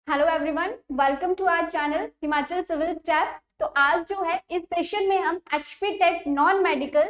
Hello everyone, welcome to our channel Himachal civil tab. तो आज जो है इस सेशन में हम एचपी टेट नॉन मेडिकल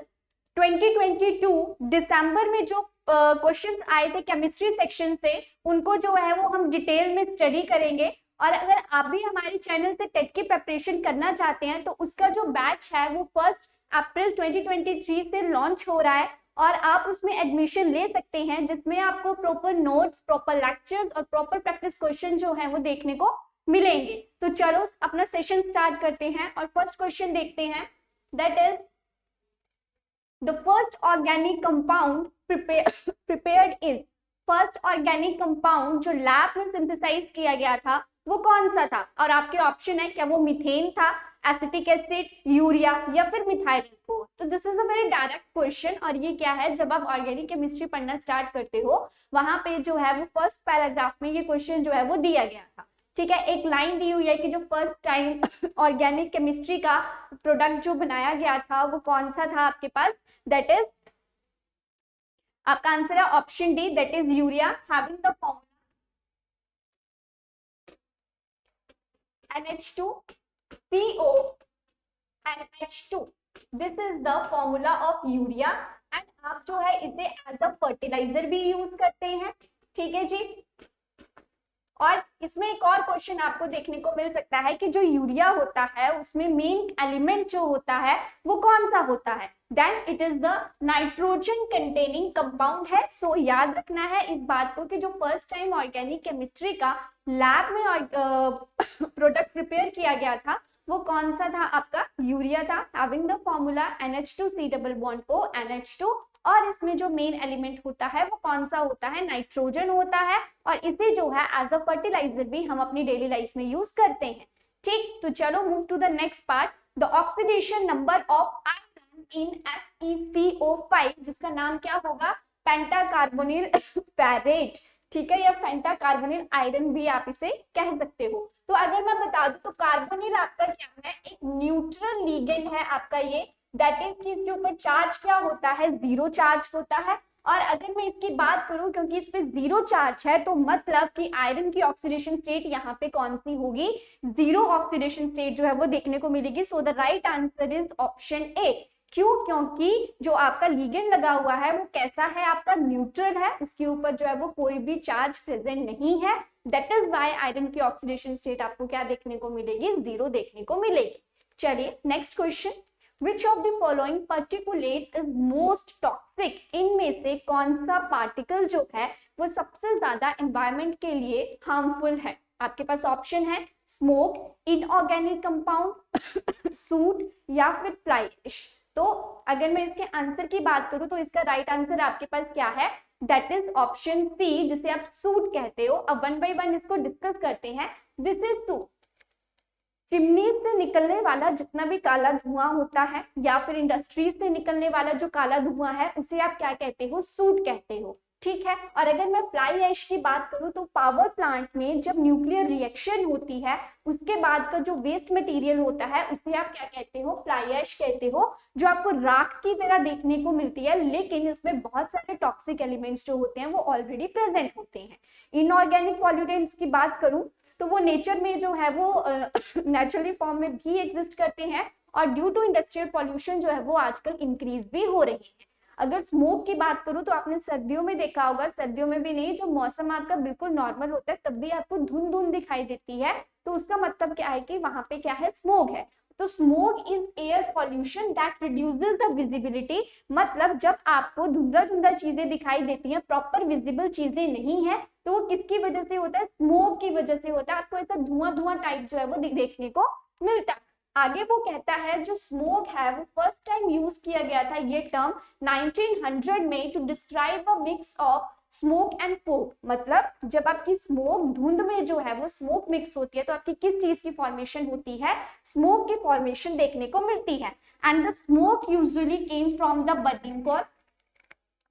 2022 दिसंबर में जो क्वेश्चंस आए थे केमिस्ट्री सेक्शन से, उनको जो है वो हम डिटेल में स्टडी करेंगे। और अगर आप भी हमारे चैनल से टेट की प्रिपरेशन करना चाहते हैं तो उसका जो बैच है वो 1 अप्रैल 2023 से लॉन्च हो रहा है और आप उसमें एडमिशन ले सकते हैं, जिसमें आपको प्रॉपर नोट्स, प्रॉपर लेक्चर्स और प्रॉपर प्रैक्टिस क्वेश्चन जो है वो देखने को मिलेंगे। तो चलो अपना सेशन स्टार्ट करते हैं और फर्स्ट क्वेश्चन देखते हैं। That is the first organic compound prepared is. First organic compound जो लैब में सिंथेसाइज किया गया था वो कौन सा था? और आपके ऑप्शन है, क्या वो मीथेन था, एसिटिक एसिड, यूरिया या फिर मिथाइल एल्कोहल। तो this is a very direct question. और ये क्या है, जब आप ऑर्गेनिक केमिस्ट्री पढ़ना स्टार्ट करते हो वहां पे जो है वो फर्स्ट पैराग्राफ में ये क्वेश्चन जो है वो दिया गया था। ठीक है, एक लाइन दी हुई है कि जो फर्स्ट टाइम ऑर्गेनिक केमिस्ट्री का प्रोडक्ट जो बनाया गया था वो कौन सा था आपके पास। दैट इज आपका आंसर है option D, that is urea, having the formula NH2 CO and H2। This is the formula of urea and आप जो है इसे एज अ फर्टिलाइजर भी यूज करते हैं। ठीक है जी। और इसमें एक और क्वेश्चन आपको देखने को मिल सकता है कि जो यूरिया होता है उसमें मेन एलिमेंट जो होता है वो कौन सा होता है। Then it is the nitrogen containing compound है। सो याद रखना है इस बात को कि जो फर्स्ट टाइम ऑर्गेनिक केमिस्ट्री का लैब में प्रोडक्ट प्रिपेयर किया गया था वो कौन सा था, आपका यूरिया था, having the formula NH2C+O NH2। और इसमें जो मेन एलिमेंट होता है वो कौन सा होता है, नाइट्रोजन होता है। और इसे जो है एज अ फर्टिलाइजर भी हम अपनी डेली लाइफ में यूज करते हैं। ठीक, तो चलो move to the next part. The oxidation number of iron in FeCO5, जिसका नाम क्या होगा, पेंटाकार्बोनिल फेरेट। ठीक है, या पेंटाकार्बोनिल आयरन भी आप इसे कह सकते हो। तो अगर मैं बता दूं तो कार्बोनिल आपका क्या है, एक न्यूट्रल लीगेंड है आपका ये। दैट इज कि इसके ऊपर चार्ज क्या होता है, जीरो चार्ज होता है। और अगर मैं इसकी बात करूं, क्योंकि इस पे जीरो चार्ज है तो मतलब कि आयरन की ऑक्सीडेशन स्टेट यहाँ पे कौन सी होगी, जीरो ऑक्सीडेशन स्टेट जो है वो देखने को मिलेगी। सो the right answer is option A. क्यों? क्योंकि जो आपका लीगेंड लगा हुआ है वो कैसा है, आपका न्यूट्रल है, उसके ऊपर जो है वो कोई भी चार्ज प्रेजेंट नहीं है। दैट इज वाई आयरन की ऑक्सीडेशन स्टेट आपको क्या देखने को मिलेगी, जीरो देखने को मिलेगी। चलिए next question. Which of the following particulates is most toxic? इनमें से कौन सा पार्टिकल जो है वो सबसे ज्यादा एनवायरमेंट के लिए हार्मफुल है? आपके पास ऑप्शन है स्मोक, इनऑर्गेनिक कंपाउंड, सूट या फिर फ्लाई ऐश। तो अगर मैं इसके आंसर की बात करूं तो इसका राइट आंसर आपके पास क्या है, दैट इज ऑप्शन सी, जिसे आप सूट कहते हो। अब वन बाय वन इसको डिस्कस करते हैं। This is suit. चिमनी से निकलने वाला जितना भी काला धुआं होता है या फिर इंडस्ट्रीज से निकलने वाला जो काला धुआं है उसे आप क्या कहते हो, सूट कहते हो। ठीक है। और अगर मैं फ्लाई ऐश की बात करूं तो पावर प्लांट में जब न्यूक्लियर रिएक्शन होती है उसके बाद का जो वेस्ट मटेरियल होता है उसे आप क्या कहते हो, फ्लाई ऐश कहते हो, जो आपको राख की तरह देखने को मिलती है लेकिन इसमें बहुत सारे टॉक्सिक एलिमेंट्स जो होते हैं वो ऑलरेडी प्रेजेंट होते हैं। इनऑर्गेनिक पॉल्यूटेंट्स की बात करूं तो वो नेचर में जो है वो नेचुरली फॉर्म में भी एग्जिस्ट करते हैं और ड्यू टू इंडस्ट्रियल पॉल्यूशन जो है वो आजकल इंक्रीज भी हो रही है। अगर स्मोक की बात करूं तो आपने सर्दियों में देखा होगा, सर्दियों में भी नहीं, जो मौसम आपका बिल्कुल नॉर्मल होता है तब भी आपको धुंध धुंध दिखाई देती है, तो उसका मतलब क्या है कि वहां पे क्या है, स्मोक है। तो smoke is air pollution that reduces the visibility. मतलब जब आपको धुंधला धुंधला चीजें दिखाई देती हैं, प्रॉपर विजिबल चीजें नहीं है, तो वो किसकी वजह से होता है, स्मोक की वजह से होता है। आपको ऐसा धुआं धुआं टाइप जो है वो देखने को मिलता है। आगे वो कहता है जो स्मोक है वो फर्स्ट टाइम यूज किया गया था ये टर्म 1900 में to describe a mix of smoke and fog. मतलब जब आपकी स्मोक धुंध में जो है वो स्मोक मिक्स होती है तो आपकी किस चीज की फॉर्मेशन होती है, स्मोक की फॉर्मेशन देखने को मिलती है। And the smoke usually came from the burning coal.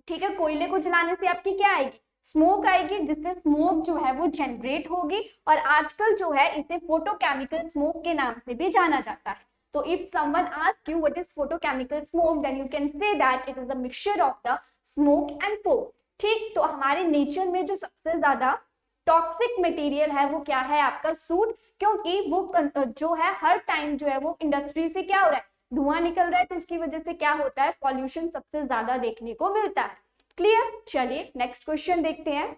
ठीक है, कोयले को जलाने से आपकी क्या आएगी, स्मोक आएगी, जिससे स्मोक जो है वो जनरेट होगी। और आजकल जो है इसे फोटोकेमिकल स्मोक के नाम से भी जाना जाता है। तो if someone ask you what is photochemical smoke, then you can say that it is the mixture of the smoke and fog. ठीक, तो हमारे नेचर में जो सबसे ज्यादा टॉक्सिक मटेरियल है वो क्या है आपका सूट, क्योंकि वो जो है हर टाइम जो है वो इंडस्ट्री से क्या हो रहा है, धुआं निकल रहा है, तो इसकी वजह से क्या होता है, पॉल्यूशन सबसे ज्यादा देखने को मिलता है। क्लियर, चलिए नेक्स्ट क्वेश्चन देखते हैं।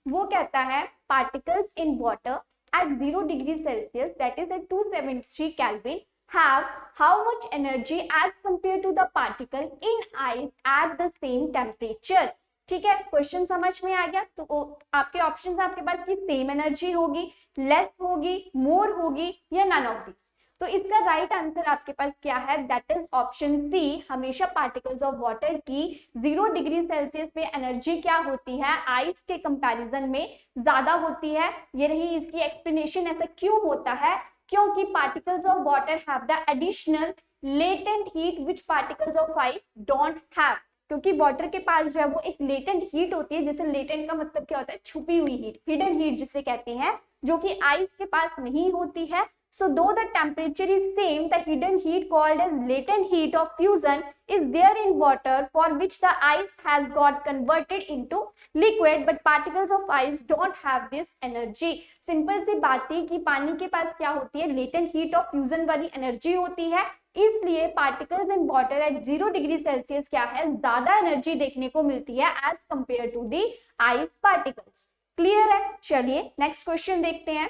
वो कहता है particles in water at 0 degree Celsius, that is at 273 Kelvin, have how much energy as compared to the particle in ice at the same temperature। ठीक है, क्वेश्चन समझ में आ गया। तो आपके ऑप्शन आपके पास की सेम एनर्जी होगी, लेस होगी, मोर होगी या नन ऑफ दिस। तो इसका राइट आंसर आपके पास क्या है, दैट इज ऑप्शन सी। हमेशा पार्टिकल्स ऑफ वाटर की 0 डिग्री सेल्सियस पे एनर्जी क्या होती है, आइस के कंपैरिजन में ज्यादा होती है। ये रही इसकी एक्सप्लेनेशन। ऐसा क्यों होता है, क्योंकि particles of water have the additional latent heat which particles of ice don't have. क्योंकि वाटर के पास जो है वो एक लेटेंट हीट होती है, जिसे लेटेंट का मतलब क्या होता है, छुपी हुई हीट, हिडन हीट जिसे कहते हैं, जो कि आइस के पास नहीं होती है। So though the temperature is same, the hidden heat called as latent heat of fusion is there in water, for which the ice has got converted into liquid, but particles of ice don't have this energy। Simple सी बात है कि पानी के पास क्या होती है, latent heat of fusion वाली एनर्जी होती है, इसलिए particles in water at 0 degree Celsius क्या है, ज्यादा एनर्जी देखने को मिलती है as compare to the ice particles. Clear है, चलिए नेक्स्ट क्वेश्चन देखते हैं।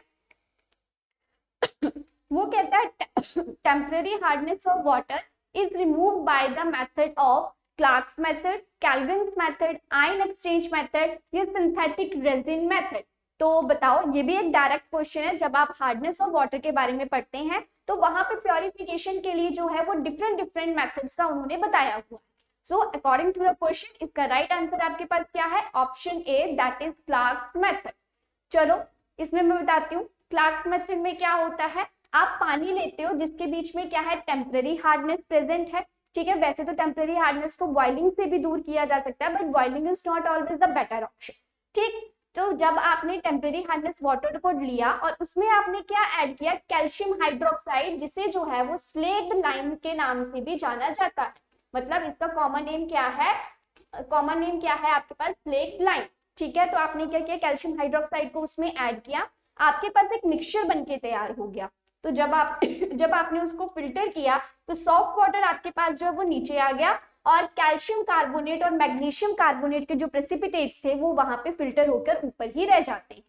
वो कहता है temporary hardness of water is remove by the method of Clark's method, Calvin's method, ion exchange method या सिंथेटिक रेजिन मेथड। तो बताओ, ये भी एक डायरेक्ट क्वेश्चन है। जब आप हार्डनेस ऑफ वाटर के बारे में पढ़ते हैं तो वहां पे प्योरिफिकेशन के लिए जो है वो डिफरेंट मेथड्स का उन्होंने बताया हुआ है। So according to the question इसका राइट आंसर आपके पास क्या है, option A, that is Clark's method. चलो इसमें मैं बताती हूँ। क्लार्क्स मेथड में क्या होता है, आप पानी लेते हो जिसके बीच में क्या है, टेम्पररी हार्डनेस प्रेजेंट है। ठीक है, वैसे तो टेम्पररी हार्डनेस को बॉइलिंग से भी दूर किया जा सकता है, but boiling is not always the better option. ठीक, तो जब आपने टेम्पररी हार्डनेस वाटर को लिया और उसमें आपने क्या ऐड किया, कैल्शियम हाइड्रोक्साइड, जिसे जो है वो स्लेक्ड लाइम के नाम से भी जाना जाता है। मतलब इसका कॉमन नेम क्या है, कॉमन नेम क्या है आपके पास, स्लेक्ड लाइम। ठीक है, तो आपने क्या किया, कैल्शियम हाइड्रोक्साइड को उसमें ऐड किया, आपके पास एक मिक्सचर बनके तैयार हो गया। तो जब आपने उसको फिल्टर किया तो सॉफ्ट वाटर आपके पास जो है वो नीचे आ गया, और कैल्शियम कार्बोनेट और मैग्नीशियम कार्बोनेट के जो प्रेसिपिटेट्स थे वो वहां पे फिल्टर होकर ऊपर ही रह जाते हैं।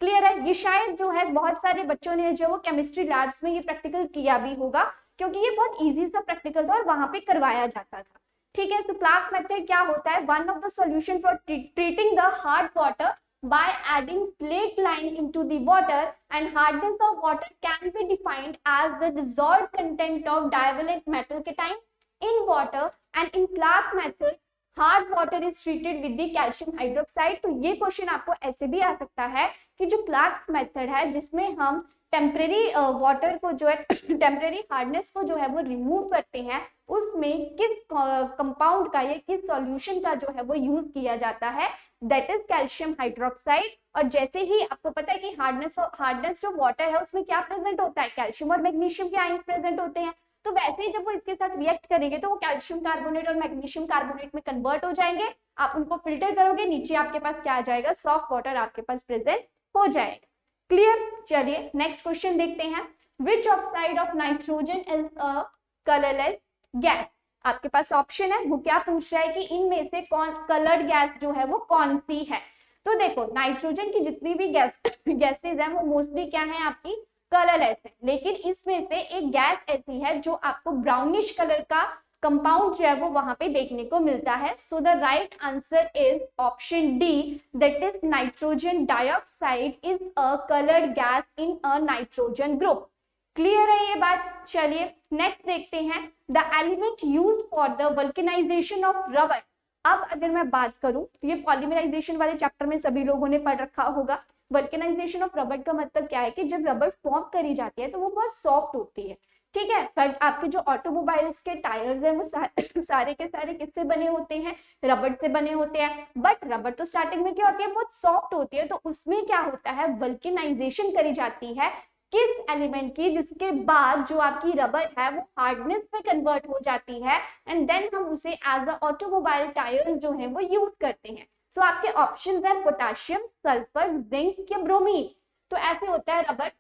क्लियर है, ये शायद जो है बहुत सारे बच्चों ने जो वो केमिस्ट्री लैब्स में ये प्रैक्टिकल किया भी होगा, क्योंकि ये बहुत इजी सा प्रैक्टिकल था और वहां पे करवाया जाता था। ठीक है, तो क्लार्क मेथड क्या होता है, one of the solution for treating the hard water by adding slaked lime into the water, and hardness of water can be defined as the dissolved content of divalent metal cation in water, and in Clark method hard water is treated with the calcium hydroxide। तो ये question आपको ऐसे भी आ सकता है कि जो Clark's method है जिसमें हम टेम्परेरी वाटर को जो है टेम्परेरी हार्डनेस को जो है वो रिमूव करते हैं, उसमें किस कंपाउंड का या किस सॉल्यूशन का जो है वो यूज किया जाता है, दैट इज कैल्शियम हाइड्रोक्साइड। और जैसे ही आपको पता है कि हार्डनेस जो वाटर है उसमें क्या प्रेजेंट होता है, कैल्शियम और मैग्नीशियम के आयंस प्रेजेंट होते हैं। तो वैसे ही जब वो इसके साथ रिएक्ट करेंगे तो वो कैल्शियम कार्बोनेट और मैग्नीशियम कार्बोनेट में कन्वर्ट हो जाएंगे। आप उनको फिल्टर करोगे, नीचे आपके पास क्या आ जाएगा, सॉफ्ट वाटर आपके पास प्रेजेंट हो जाएगा। क्लियर, चलिए नेक्स्ट क्वेश्चन देखते हैं। विच oxide of nitrogen is a colourless gas. आपके पास ऑप्शन है, वो क्या पूछ रहा है कि इनमें से कौन कलर्ड गैस जो है वो कौन सी है। तो देखो, नाइट्रोजन की जितनी भी गैसेज है वो मोस्टली क्या है, आपकी कलरलेस है, लेकिन इसमें से एक गैस ऐसी है जो आपको ब्राउनिश कलर का कंपाउंड जो है वो वहां पे देखने को मिलता है। So the right answer is option D, that is nitrogen dioxide is a coloured gas in a nitrogen group. Clear है ये बात। चलिए नेक्स्ट देखते हैं, the element used for the vulcanization of rubber. अब अगर मैं बात करूं तो ये पॉलीमराइजेशन वाले चैप्टर में सभी लोगों ने पढ़ रखा होगा। वल्केनाइजेशन ऑफ रबर का मतलब क्या है कि जब रबर फॉर्म करी जाती है तो वो बहुत सॉफ्ट होती है। ठीक है, बट आपके जो ऑटोमोबाइल्स के टायर्स हैं वो सारे के सारे किससे बने होते हैं, रबर से बने होते हैं। बट रबर तो स्टार्टिंग में क्या होती है, बहुत सॉफ्ट होती है। तो उसमें क्या होता है, वल्केनाइजेशन करी जाती है किस एलिमेंट की, जिसके बाद जो आपकी रबर है वो हार्डनेस में कन्वर्ट हो जाती है, एंड देन हम उसे एज अ ऑटोमोबाइल टायर्स जो है वो यूज करते हैं। सो आपके ऑप्शंस है पोटेशियम, सल्फर, जिंक या ब्रोमीन। तो ऐसे होता है रबर,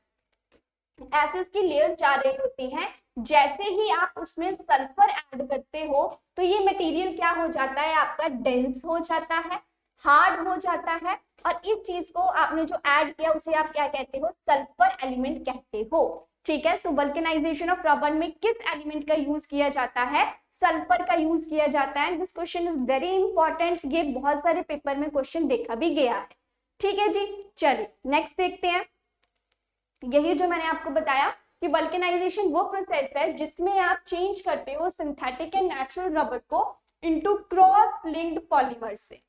ऐसे उसकी लेयर जा रही होती है, जैसे ही आप उसमें सल्फर ऐड करते हो तो ये मटेरियल क्या हो जाता है आपका, डेंस हो जाता है, हार्ड हो जाता है, और इस चीज को आपने जो ऐड किया उसे आप क्या कहते हो, सल्फर एलिमेंट कहते हो। ठीक है, सो वल्केनाइजेशन ऑफ रबर में किस एलिमेंट का यूज किया जाता है, सल्फर का यूज किया जाता है। This question is very important, ये बहुत सारे पेपर में क्वेश्चन देखा भी गया है। ठीक है जी, चलिए नेक्स्ट देखते हैं। यही जो मैंने आपको बताया कि वल्केनाइजेशन वो प्रोसेस है जिसमें आप चेंज करते हो सिंथेटिक एंड नेचुरल रबर को इनटू क्रॉस लिंक्ड पॉलीमर्स से,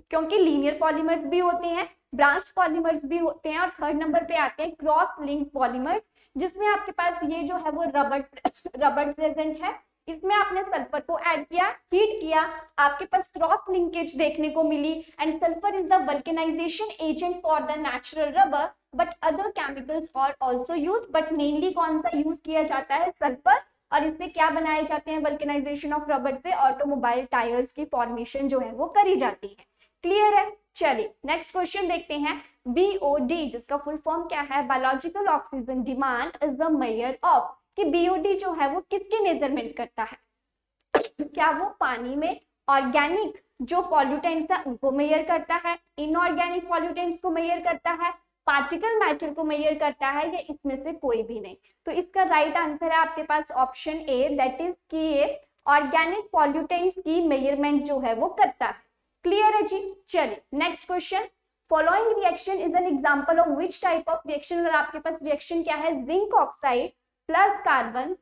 क्योंकि लीनियर पॉलीमर्स भी होते हैं, ब्रांच्ड पॉलीमर्स भी होते हैं, और थर्ड नंबर पे आते हैं क्रॉस लिंक्ड पॉलीमर्स, जिसमें आपके पास ये जो है वो रबर प्रेजेंट है, इसमें आपने सल्फर को ऐड किया, हीट किया, आपके पास क्रॉस लिंकेज देखने को मिली, and sulphur is the vulcanisation agent for the natural rubber, but other chemicals are also used, but mainly कौन सा यूज किया जाता है, सल्फर। और इससे क्या बनाए जाते हैं, वल्केनाइजेशन ऑफ रबर से ऑटोमोबाइल टायर्स की फॉर्मेशन जो है वो करी जाती है। क्लियर है, चलिए नेक्स्ट क्वेश्चन देखते हैं। बीओडी जिसका फुल फॉर्म क्या है, biological oxygen demand is the measure of, कि बीओडी जो है वो किसकी मेजरमेंट करता है, क्या वो पानी में ऑर्गेनिक जो पॉल्यूटेंट्स है उनको मेजर करता है, इनऑर्गेनिक पॉल्यूटेंट्स को मेजर करता है, पार्टिकल मैटर को मेजर करता है, या इसमें से कोई भी नहीं। तो इसका राइट आंसर है आपके पास ऑप्शन ए, दैट इज कि ये ऑर्गेनिक पॉल्यूटेंट्स की मेजरमेंट जो है वो करता है। क्लियर है जी, चलिए next question. Following reaction is an example of which type of reaction, और आपके पास रिएक्शन क्या है, जिंक ऑक्साइड प्लस कार्बन,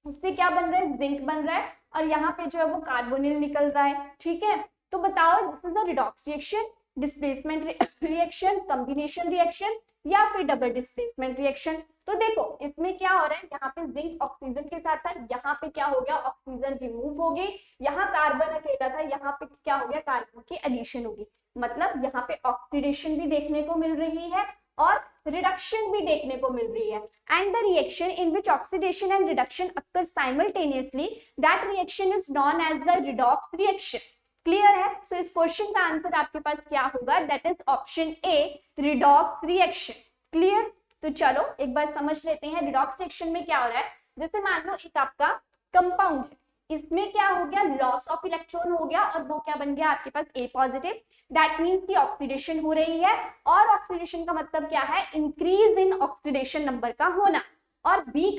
उससे क्या बन रहा है, जिंक बन रहा है, और यहाँ पे जो है वो कार्बोनिल निकल रहा है। ठीक है, तो बताओ this is the redox reaction, displacement reaction, combination reaction, या फिर डबल डिस्प्लेसमेंट रिएक्शन। तो देखो इसमें क्या हो रहा है, यहाँ पे जिंक ऑक्सीजन के साथ था, यहाँ पे क्या हो गया, ऑक्सीजन रिमूव हो गई, यहाँ कार्बन अकेला था, यहाँ पे क्या हो गया, कार्बन की एडिशन होगी, मतलब यहाँ पे ऑक्सीडेशन भी देखने को मिल रही है और रिडक्शन भी देखने को मिल रही है। And the reaction in which oxidation and reduction occur simultaneously, that reaction is known as the redox reaction. Clear है, सो इस क्वेश्चन का आंसर आपके पास क्या होगा, that is option A, redox reaction. Clear, तो चलो एक बार समझ लेते हैं रिडॉक्स रिएक्शन में क्या हो रहा है। जैसे मान लो एक आपका कंपाउंड है, इसमें क्या हो गया, लॉस ऑफ इलेक्ट्रॉन हो गया, और वो क्या बन गया आपके पास ए पॉजिटिव, दैट मीन्स की ऑक्सीडेशन हो रही है, और ऑक्सीडेशन का मतलब क्या है, इंक्रीज इन ऑक्सीडेशन नंबर का होना। और बी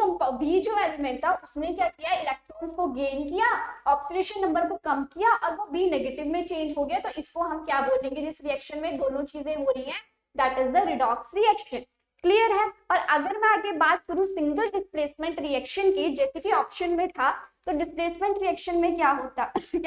जो एलिमेंट था उसने क्या किया, इलेक्ट्रॉन्स को गेन किया, ऑक्सीडेशन नंबर को कम किया, और वो बी नेगेटिव में चेंज हो गया। तो इसको हम क्या बोलेंगे, जिस रिएक्शन में दोनों चीजें हो रही हैं, that is the redox reaction. Clear है, और अगर मैं आगे बात करूं सिंगल डिस्प्लेसमेंट रिएक्शन की, जैसे कि ऑप्शन में था, तो डिस्प्लेसमेंट रिएक्शन में क्या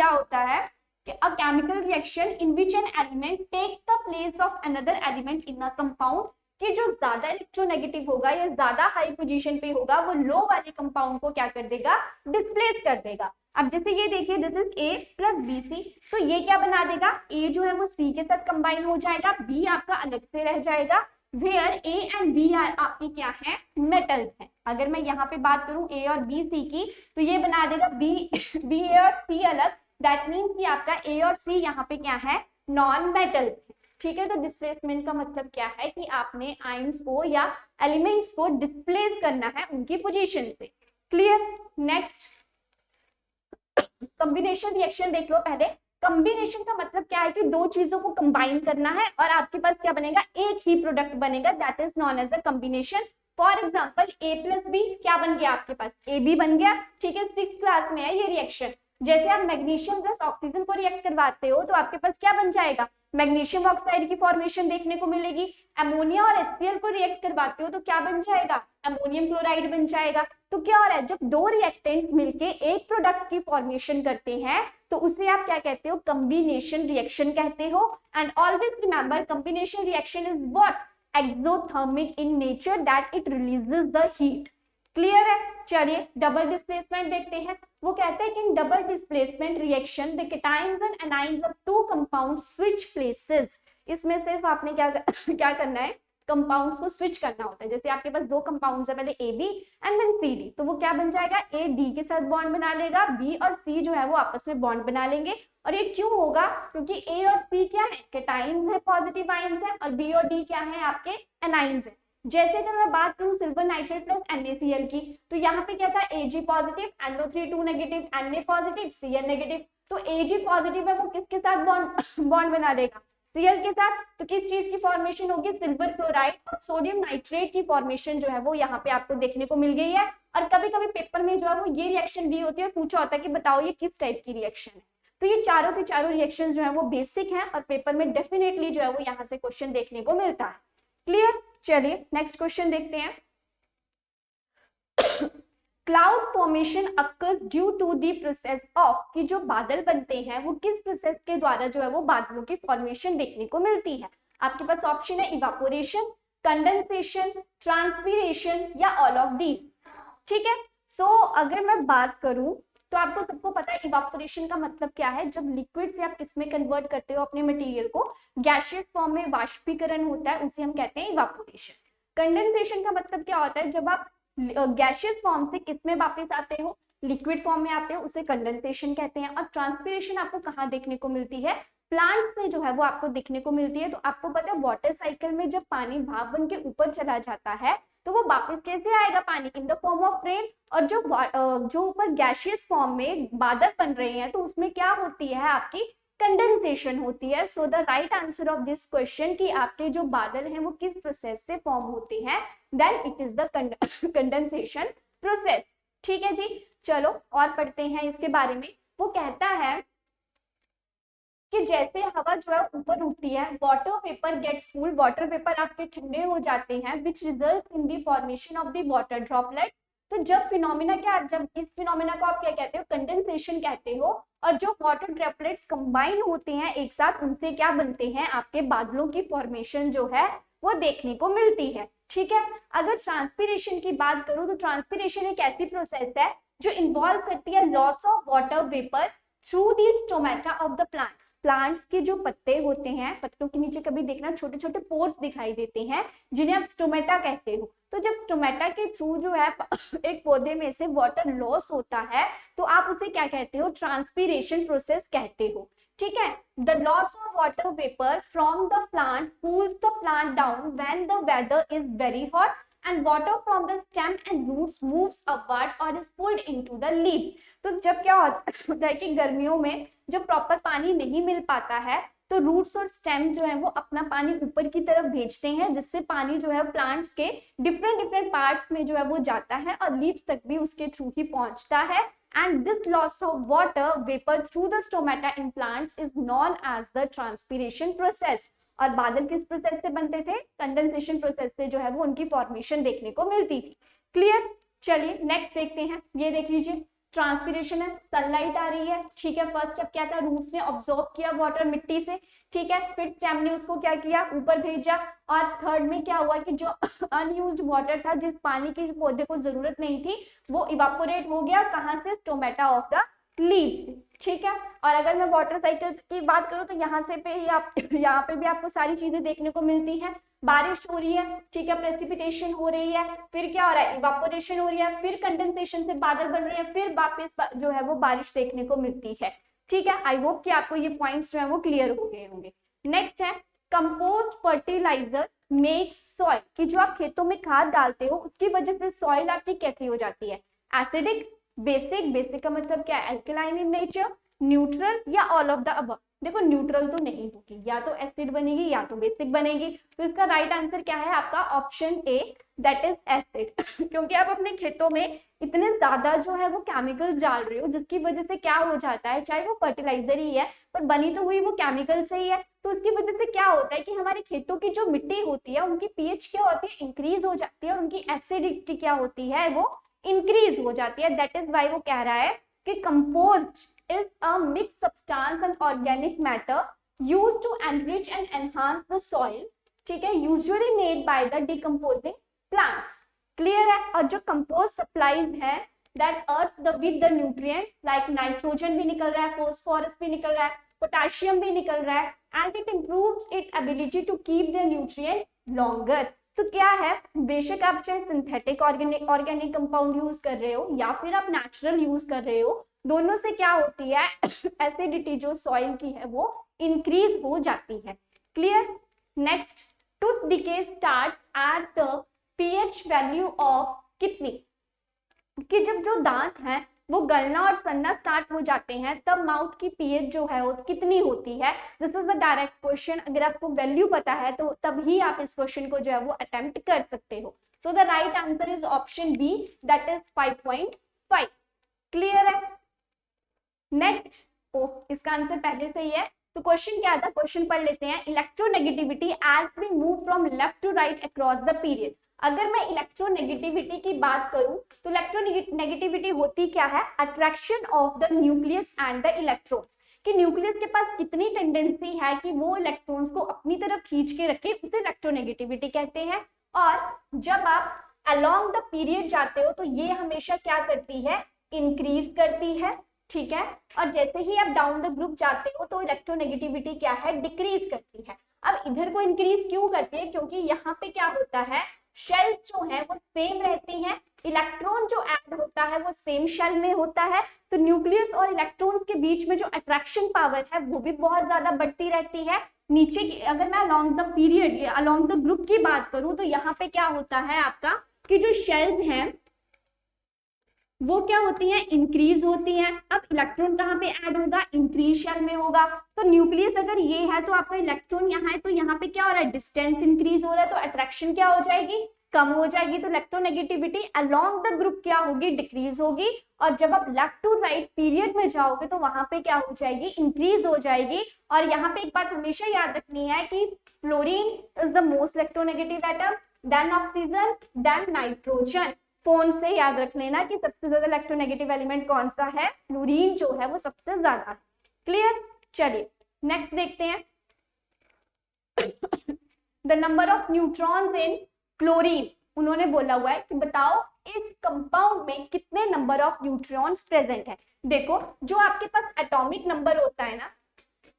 होता है कि a chemical reaction in which an element takes the place of another element in a compound, कि जो ज्यादा इलेक्ट्रोनेगेटिव होगा या ज्यादा हाई पोजीशन पे होगा वो लो वाले कंपाउंड को क्या कर देगा, डिस्प्लेस कर देगा। अब जैसे ये देखिए, this is A plus B C, तो ये क्या बना देगा, ए जो है वो सी के साथ कंबाइन हो जाएगा, बी आपका अलग से रह जाएगा, वेयर ए एंड बी आपकी क्या है, मेटल्स है। अगर मैं यहाँ पे बात करूं ए और बी सी की, तो ये बना देगा बी ए और सी अलग, दैट मीन्स कि आपका ए और सी यहाँ पे क्या है, नॉन मेटल। ठीक है, तो डिस्प्लेसमेंट का मतलब क्या है कि आपने आयंस को या एलिमेंट्स को डिस्प्लेस करना है उनकी पोजीशन से। क्लियर, नेक्स्ट कॉम्बिनेशन रिएक्शन देख लो पहले। कॉम्बिनेशन का मतलब क्या है कि दो चीजों को कंबाइन करना है और आपके पास क्या बनेगा, एक ही प्रोडक्ट बनेगा, that is known as a combination. For example A plus B क्या बन गया आपके पास, ए बी बन गया। ठीक है, 6th क्लास में है ये रिएक्शन। जैसे आप मैग्नीशियम प्लस ऑक्सीजन को रिएक्ट करवाते हो तो आपके पास क्या बन जाएगा, मैग्नीशियम ऑक्साइड की फॉर्मेशन देखने को मिलेगी। अमोनिया और HCl को रिएक्ट करवाते हो तो क्या बन जाएगा, अमोनियम क्लोराइड बन जाएगा। तो क्या हो रहा है, जब दो रिएक्टेंट्स मिलके एक प्रोडक्ट की फॉर्मेशन करते हैं तो उसे आप क्या कहते हो, कॉम्बिनेशन रिएक्शन कहते हो। And always remember combination reaction is what, exothermic in nature, that it releases the heat. Clear है, चलिए डबल डिस्प्लेसमेंट देखते हैं। वो कहते हैं कि in double displacement reaction the cations and anions of two compounds switch places. इसमें सिर्फ आपने क्या करना है, कंपाउंड्स को स्विच करना होता है। जैसे आपके पास दो कंपाउंड्स है, पहले A B and then C D, तो वो क्या बन जाएगा, ए डी के साथ बॉन्ड बना लेगा, बी और सी जो है वो आपस में बॉन्ड बना लेंगे और ये क्यों होगा, क्योंकि ए और सी क्या है, कैटाइंस है, पॉजिटिव आयंस है, और बी और डी क्या है आपके एनाइंस है। जैसे अगर मैं बात करूं सिल्वर नाइट्रेट प्लस NaCl की, तो यहाँ पे क्या था, Ag positive, NO3 negative, Na positive, Cl negative. तो Ag पॉजिटिव है वो किसके साथ बॉन्ड बना लेगा, Cl के साथ। तो किस चीज की फॉर्मेशन होगी, सिल्वर क्लोराइड और सोडियम नाइट्रेट की फॉर्मेशन जो है वो यहाँ पे आपको देखने को मिल गई है। और कभी कभी पेपर में जो है वो ये रिएक्शन दी होती है, पूछा होता है कि बताओ ये किस टाइप की रिएक्शन है। तो ये चारों के चारों रिएक्शन जो है वो बेसिक है और पेपर में डेफिनेटली जो है वो यहाँ से क्वेश्चन देखने को मिलता है। क्लियर, चलिए नेक्स्ट क्वेश्चन देखते हैं। Cloud formation occurs due to the process of, कि जो बादल बनते हैं वो किस प्रोसेस के द्वारा जो है वो बादलों की फॉर्मेशन देखने को मिलती है। आपके पास ऑप्शन है इवापोरेशन, कंडेंसेशन, ट्रांसपीरेशन या ऑल ऑफ दीज। ठीक है, सो अगर मैं बात करूं तो आपको सबको पता है इवापोरेशन का मतलब क्या है, जब लिक्विड से आप किसमें कन्वर्ट करते हो अपने मटेरियल को, गैसियस फॉर्म में वाष्पीकरण होता है, उसे हम कहते हैं इवापोरेशन। कंडेंसेशन का मतलब क्या होता है, जब आप गैसियस फॉर्म से किसमें वापस आते हो, लिक्विड फॉर्म में आते हो, उसे कंडेंसेशन कहते हैं। और ट्रांसपीरेशन आपको कहाँ देखने को मिलती है, प्लांट्स में जो है वो आपको देखने को मिलती है। तो आपको पता है वाटर साइकिल में जब पानी भाप बन के ऊपर चला जाता है तो वो वापस कैसे आएगा, पानी in the form of rain. और जो ऊपर गैसियस फॉर्म में बादल बन रहे हैं तो उसमें क्या होती है आपकी कंडेंसेशन होती है। So the right answer of this question कि आपके जो बादल हैं वो किस प्रोसेस से फॉर्म होते हैं, then it is the condensation process. ठीक है जी, चलो और पढ़ते हैं इसके बारे में। वो कहता है कि जैसे हवा जो है ऊपर उठती है, water vapour gets cool, water vapour आपके ठंडे हो जाते हैं, which result in the formation of the water droplet. तो जब फिनोमिना क्या, जब इस फिनोमिना को आप क्या कहते हो, कंडेंसेशन कहते हो। और जो वाटर ड्रॉपलेट्स कंबाइन होते हैं एक साथ, उनसे क्या बनते हैं, आपके बादलों की फॉर्मेशन जो है वो देखने को मिलती है। ठीक है, अगर ट्रांसपीरेशन की बात करूं तो ट्रांसपीरेशन एक ऐसी प्रोसेस है जो इन्वॉल्व करती है loss of water vapour through the stomata of the plants. Plants के जो पत्ते होते हैं, पत्तों के नीचे कभी देखना छोटे छोटे पोर्स दिखाई देते हैं जिन्हें आप स्टोमेटा कहते हो। तो जब स्टोमेटा के थ्रू जो है एक पौधे में से वाटर लॉस होता है तो आप उसे क्या कहते हो, ट्रांसपीरेशन प्रोसेस कहते हो। ठीक है, the loss of water vapour from the plant cools the plant down when the weather is very hot and water from the stem and roots moves upward or is pulled into the leaves। तो जब क्या होता है कि गर्मियों में जब proper पानी नहीं मिल पाता है तो रूट्स और स्टेम जो है वो अपना पानी ऊपर की तरफ भेजते हैं, जिससे पानी जो है प्लांट्स के डिफरेंट पार्ट्स में जो है वो जाता है और लीव्स तक भी उसके थ्रू ही पहुंचता है। And this loss of water vapor through the stomata in plants is known as the transpiration process। और बादल किस प्रोसेस से बनते थे, कंडेंसेशन प्रोसेस से जो है वो उनकी फॉर्मेशन देखने को मिलती थी। क्लियर, चलिए नेक्स्ट देखते हैं। ये देख लीजिए, ट्रांसपीरेशन है, सनलाइट आ रही है। ठीक है, फर्स्ट स्टेप क्या था, रूट्स ने ऑब्जॉर्व किया वाटर मिट्टी से। ठीक है, फिर स्टेम ने उसको क्या किया, ऊपर भेजा। और थर्ड में क्या हुआ कि जो अनयूज्ड वाटर था, जिस पानी की पौधे को जरूरत नहीं थी, वो इवापोरेट हो गया, कहाँ से, स्टोमेटा ऑफ द लीव्स। ठीक है, और अगर मैं वाटर साइकिल की बात करूं तो यहाँ से पे ही आप यहाँ पे भी आपको सारी चीजें देखने को मिलती हैं। बारिश हो रही है, ठीक है, प्रेसिपिटेशन हो रही है, फिर क्या हो रहा है, इवापोरेशन हो रही है, फिर कंडेंसेशन से बादल बन रहे हैं, फिर वापस जो है वो बारिश देखने को मिलती है। ठीक है, आई होप कि आपको ये पॉइंट्स जो है वो क्लियर हो गए होंगे। नेक्स्ट है कंपोस्ट फर्टिलाइजर मेक्स सॉइल, कि जो आप खेतों में खाद डालते हो उसकी वजह से सॉइल आपकी कैसी हो जाती है, एसिडिक, बेसिक। बेसिक का मतलब क्या है, एल्कलाइन इन नेचर, न्यूट्रल या ऑल ऑफ द अबव। देखो न्यूट्रल तो नहीं होगी, या तो एसिड बनेगी या तो बेसिक बनेगी। तो इसका राइट आंसर क्या है आपका, option A, that is acid. क्योंकि आप अपने खेतों में इतने ज्यादा जो है वो केमिकल्स डाल रहे हो, जिसकी वजह से क्या हो जाता है, चाहे वो फर्टिलाइजर ही है पर बनी तो हुई वो केमिकल से ही है, तो उसकी वजह से क्या होता है कि हमारे खेतों की जो मिट्टी होती है उनकी पीएच क्या होती है, इंक्रीज हो जाती है, और उनकी एसिडिटी क्या होती है, वो इंक्रीज हो जाती है। दैट इज वाई वो कह रहा है कि compost is a mixed substance and organic matter used to enrich and enhance the soil। ठीक है, usually made by the decomposing plants। Clear है, और जो कंपोस्ट सप्लाईज है that earth the with the nutrients like nitrogen भी निकल रहा है, फोस्फोरस भी निकल रहा है, पोटेशियम भी निकल रहा है, and it improves its ability to keep the nutrients longer। तो क्या है, बेशक आप चाहे सिंथेटिक ऑर्गेनिक कंपाउंड यूज कर रहे हो या फिर आप नेचुरल यूज कर रहे हो, दोनों से क्या होती है एसिडिटी जो सॉइल की है वो इंक्रीज हो जाती है। Clear. Next, tooth decay starts at the pH value of कितनी, कि जब जो दांत है वो गलना और सड़ना स्टार्ट हो जाते हैं तब माउथ की पीएच जो है वो कितनी होती है। This is the direct question. अगर आपको वैल्यू पता है तो तभी आप इस क्वेश्चन को जो है वो अटेम्प्ट कर सकते हो। So the right answer is option B, that is 5.5। Clear है। नेक्स्ट, इसका आंसर पहले से ही है। तो क्वेश्चन क्या था, क्वेश्चन पढ़ लेते हैं। Electronegativity as we move from left to right across the period. अगर मैं इलेक्ट्रोनेगेटिविटी की बात करूं तो इलेक्ट्रोनेगेटिविटी होती क्या है, attraction of the nucleus and the electrons, कि न्यूक्लियस के पास कितनी टेंडेंसी है कि वो इलेक्ट्रॉन्स को अपनी तरफ खींच के रखे, उसे इलेक्ट्रोनेगेटिविटी कहते हैं। और जब आप अलोंग द पीरियड जाते हो तो ये हमेशा क्या करती है, इंक्रीज करती है। ठीक है। और जैसे ही आप डाउन द ग्रुप जाते हो तो इलेक्ट्रोनेगेटिविटी क्या है, डिक्रीज करती है। अब इधर को इंक्रीज क्यों करती है, क्योंकि यहाँ पे क्या होता है, शेल जो है वो सेम रहती है, इलेक्ट्रॉन जो ऐड होता है वो सेम शेल में होता है, तो न्यूक्लियस और इलेक्ट्रॉन्स के बीच में जो अट्रैक्शन पावर है वो भी बहुत ज्यादा बढ़ती रहती है। नीचे की अगर मैं along the period along the group की बात करूं तो यहाँ पे क्या होता है आपका कि जो शेल्स हैं वो क्या होती हैं, इंक्रीज होती हैं। अब इलेक्ट्रॉन कहाँ पे ऐड होगा, इंक्रीज शेल में होगा। तो न्यूक्लियस अगर ये है तो आपका इलेक्ट्रॉन यहाँ है, तो यहाँ पे क्या हो रहा है, डिस्टेंस इंक्रीज हो रहा है, तो अट्रैक्शन क्या हो जाएगी, कम हो जाएगी। तो इलेक्ट्रोनेगेटिविटी अलोंग द ग्रुप क्या होगी, डिक्रीज होगी। और जब आप लेफ्ट टू राइट पीरियड में जाओगे तो वहां पे क्या हो जाएगी, इंक्रीज हो जाएगी। और यहाँ पे एक बात हमेशा याद रखनी है कि fluorine is the most electronegative atom, then oxygen, then nitrogen. Phone से याद रख लेना कि सबसे ज्यादा इलेक्ट्रोनेगेटिव एलिमेंट कौन सा है, फ्लोरीन जो है वो सबसे ज्यादा है। क्लियर। चलिए नेक्स्ट देखते हैं। The number of neutrons in chlorine, उन्होंने बोला हुआ है कि बताओ इस कंपाउंड में कितने नंबर ऑफ न्यूट्रॉन्स प्रेजेंट है। देखो जो आपके पास एटॉमिक नंबर होता है ना,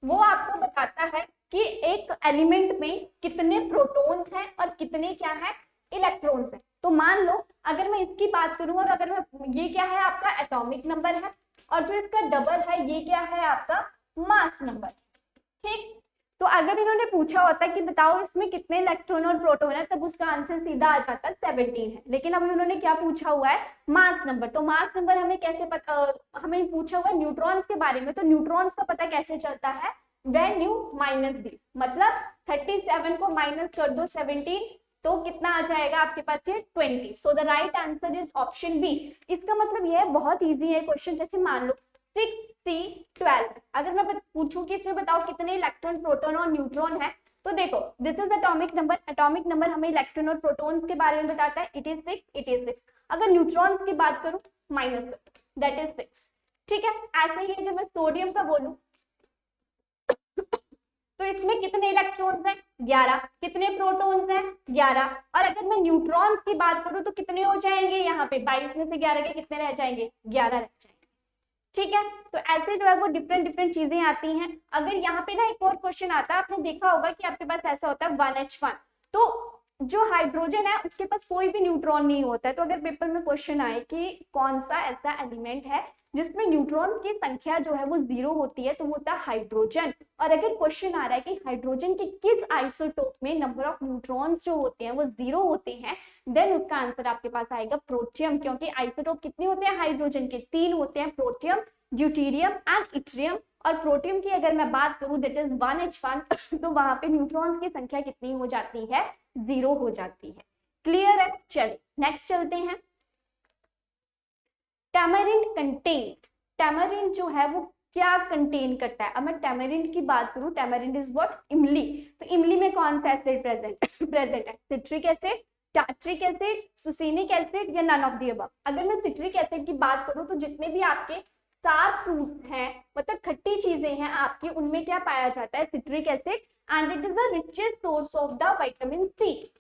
वो आपको बताता है कि एक एलिमेंट में कितने प्रोटॉन्स हैं और कितने क्या है, इलेक्ट्रॉन्स हैं। तो मान लो अगर मैं इसकी बात करूं और अगर मैं, ये क्या है आपका एटॉमिक नंबर है, और जो इसका डबल है ये क्या है आपका मास नंबर। ठीक। तो अगर इन्होंने पूछा होता कि बताओ इसमें कितने इलेक्ट्रॉन और प्रोटॉन है, तब उसका आंसर सीधा आ जाता 17 है। लेकिन अभी उन्होंने क्या पूछा हुआ है, मास नंबर। तो मास नंबर हमें कैसे पता, हमें पूछा हुआ है न्यूट्रॉन्स के बारे में, तो न्यूट्रॉन्स का पता कैसे चलता है, when you माइनस दिस, मतलब 37 को माइनस कर दो 17 तो कितना आ जाएगा आपके पास ये 20। So the right answer is option B. इसका मतलब यह बहुत इजी है क्वेश्चन। जैसे मान लो 6C12, अगर मैं पूछूं कि इसमें बताओ कितने इलेक्ट्रॉन, प्रोटॉन और न्यूट्रॉन है, तो देखो this is atomic number. Atomic number हमें इलेक्ट्रॉन और प्रोटॉन्स के बारे में बताता है, इट इज 6, इट इज 6। अगर न्यूट्रॉन्स की बात करूं माइनस, दैट इज 6। ठीक है। ऐसे ही अगर मैं सोडियम का बोलूं तो इसमें कितने इलेक्ट्रॉन्स हैं, 11। कितने प्रोटॉन्स हैं, 11। और अगर मैं न्यूट्रॉन्स की बात करूं तो कितने हो जाएंगे, यहाँ पे 22 में से 11 के कितने रह जाएंगे, 11 रह जाएंगे। ठीक है। तो ऐसे जो है वो डिफरेंट चीजें आती हैं। अगर यहाँ पे ना एक और क्वेश्चन आता है, आपने देखा होगा कि आपके पास ऐसा होता है 1H1, तो जो हाइड्रोजन है उसके पास कोई भी न्यूट्रॉन नहीं होता है। तो अगर पेपर में क्वेश्चन आए कि कौन सा ऐसा एलिमेंट है जिसमें न्यूट्रॉन की संख्या जो है वो 0 होती है, तो वो होता है हाइड्रोजन। और अगर क्वेश्चन आ रहा है कि हाइड्रोजन के किस आइसोटोप में नंबर ऑफ न्यूट्रॉन्स जो होते हैं वो 0 होते हैं, देन उसका आंसर आपके पास आएगा प्रोटियम। क्योंकि आइसोटोप कितने होते हैं हाइड्रोजन के, 3 होते हैं, प्रोटियम, ड्यूटेरियम एंड इट्रियम। और प्रोटियम की अगर मैं बात करूं दैट इज 1H1, तो वहां पे न्यूट्रॉन्स की संख्या कितनी हो जाती है, 0 हो जाती है। क्लियर है। चलिए नेक्स्ट चलते हैं। टैमरिंड कंटेन्स, टैमरिंड जो है वो क्या कंटेन करता है। अब मैं टैमरिंड की बात करूं, टैमरिंड इज व्हाट, इमली। तो इमली में कौन सा एसिड प्रेजेंट है, citric acid, tartaric acid, succinic acid या नन ऑफ द अबव। अगर मैं सिट्रिक एसिड की बात करूं तो जितने भी आपके सार फ्रूट्स हैं, मतलब खट्टी चीजें हैं आपकी, उनमें क्या पाया जाता है, citric acid, and it is the richest source of the vitamin C.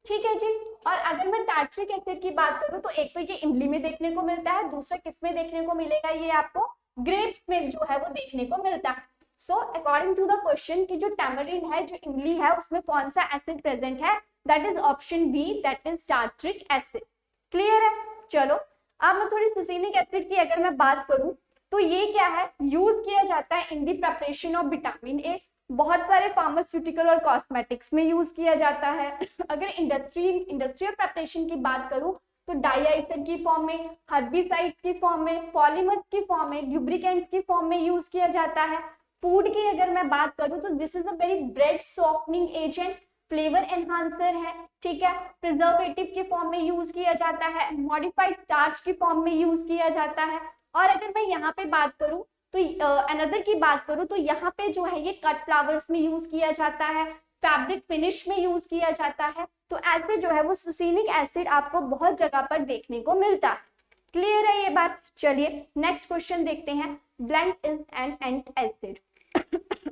ठीक है जी। और अगर मैं टार्ट्रिक एसिड की बात करूं तो एक तो ये इमली में देखने को मिलता है, दूसरा किस में देखने को मिलेगा, ये आपको ग्रेप्स में जो है वो देखने को मिलता है। So according to the question की जो टैमरिंड है, जो इमली है, उसमें कौन सा एसिड प्रेजेंट है, that is option B, that is tartaric acid. Clear है। चलो अब मैं थोड़ी सुसीनिक एसिड की अगर मैं बात करूं तो ये क्या है, यूज किया जाता है इन दी प्रिपरेशन ऑफ विटामिन ए, बहुत सारे फार्मास्यूटिकल और कॉस्मेटिक्स में यूज किया जाता है। अगर इंडस्ट्रियल प्रिपरेशन की बात करूं तो डाइएसिड की फॉर्म में, हर्बिसाइड्स की फॉर्म में, पॉलीमर्स की फॉर्म में, ल्यूब्रिकेंट्स की फॉर्म में यूज किया जाता है। फूड की अगर मैं बात करूं तो this is a very bread softening agent, flavour enhancer है, ठीक है, प्रिजर्वेटिव के फॉर्म में यूज किया जाता है, मॉडिफाइड स्टार्च की फॉर्म में यूज किया जाता है। और अगर मैं यहाँ पे बात करूं तो अनदर की बात करूं तो यहाँ पे जो है ये कट फ्लावर्स में यूज किया जाता है, फैब्रिक फिनिश में यूज किया जाता है। तो ऐसे जो है वो सुसीनिक एसिड आपको बहुत जगह पर देखने को मिलता है। क्लियर है ये बात? चलिए नेक्स्ट क्वेश्चन देखते हैं। Blend is an ant acid.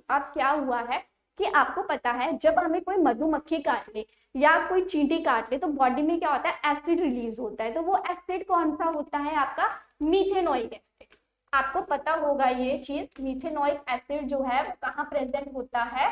अब क्या हुआ है कि आपको पता है जब हमें कोई मधुमक्खी काट ले या कोई चींटी काट ले तो बॉडी में क्या होता है, एसिड रिलीज होता है। तो वो एसिड कौन सा होता है आपका, मीथेनोइक एसिड। आपको पता होगा ये चीज, मीथेनोइक एसिड जो है वो कहाँ प्रेजेंट होता है,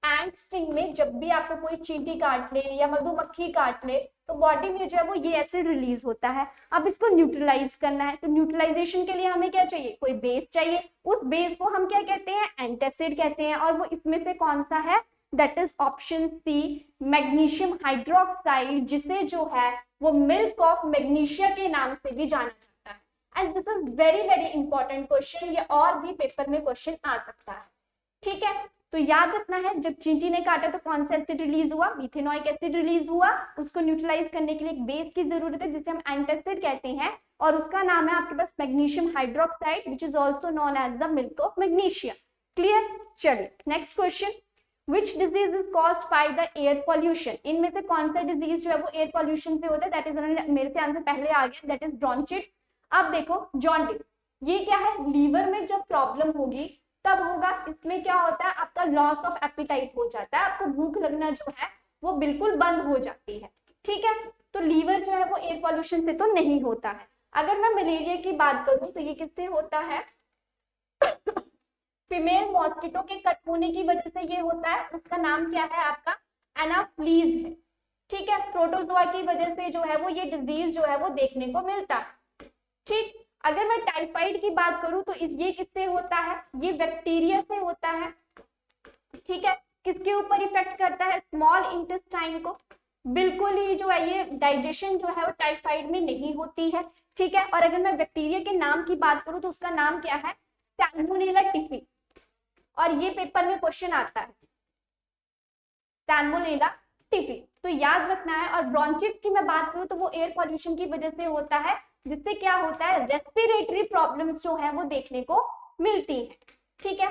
एंट स्टिंग में। जब भी आपको कोई चींटी काट ले या मधुमक्खी काट ले तो बॉडी में जो है वो ये एसिड रिलीज होता है। अब इसको न्यूट्रलाइज करना है, तो न्यूट्रलाइजेशन के लिए हमें क्या चाहिए, कोई बेस चाहिए। उस बेस को हम क्या कहते हैं, एंटासिड कहते हैं। और वो इसमें से कौन सा है, that is option C, magnesium hydroxide, जिसे जो है वो मिल्क ऑफ मैग्नीशिया के नाम से भी जाना जाता है। And this is very very important question, ये और भी पेपर में क्वेश्चन आ सकता है, ठीक है। तो याद रखना है जब चींटी ने काटा तो कौन सा एसिड रिलीज हुआ, मीथेनोइक एसिड रिलीज हुआ। उसको न्यूट्रलाइज करने के लिए एक बेस की जरूरत है जिसे हम एंटासिड कहते हैं, और उसका नाम है आपके पास magnesium hydroxide, which is also known as the milk of magnesia. Clear? चलिए next question. Which disease is caused by the air pollution? इनमें से कौन सा डिजीज जो है वो एयर पॉल्यूशन से होता है, दैट इज, मेरे से आंसर पहले आ गया, दैट इज ब्रोंचिटिस। अब देखो जॉन्डिस, ये क्या है, लीवर में जब प्रॉब्लम होगी तब होगा। इसमें क्या होता है, आपका लॉस ऑफ एपिटाइट हो जाता है, आपको भूख लगना जो है वो बिल्कुल बंद हो जाती है, ठीक है। तो लीवर जो है वो एयर पॉल्यूशन से तो नहीं होता है। अगर मैं मलेरिया की बात करूं तो ये किससे होता है, फीमेल मॉस्किटो के कट होने की वजह से ये होता है। उसका नाम क्या है आपका, एनाफ्लीज है, ठीक है। प्रोटोजोआ की वजह से जो है वो ये डिजीज जो है वो देखने को मिलता है, ठीक। अगर मैं टाइफाइड की बात करूं तो ये किससे होता है, ये बैक्टीरिया से होता है, ठीक है। किसके ऊपर इफेक्ट करता है, स्मॉल इंटेस्टाइन को। बिल्कुल ही जो है ये डाइजेशन जो है वो टाइफाइड में नहीं होती है, ठीक है। और अगर मैं बैक्टीरिया के नाम की बात करूं तो उसका नाम क्या है, सैल्मोनेला टिफी, और ये पेपर में क्वेश्चन आता है, सैल्मोनेला टिफी, तो याद रखना है। और ब्रोंचिटिस की मैं बात करूं तो वो एयर पॉल्यूशन की वजह से होता है, जिससे क्या होता है, रेस्पिरेटरी प्रॉब्लम्स जो है वो देखने को मिलती है, ठीक है,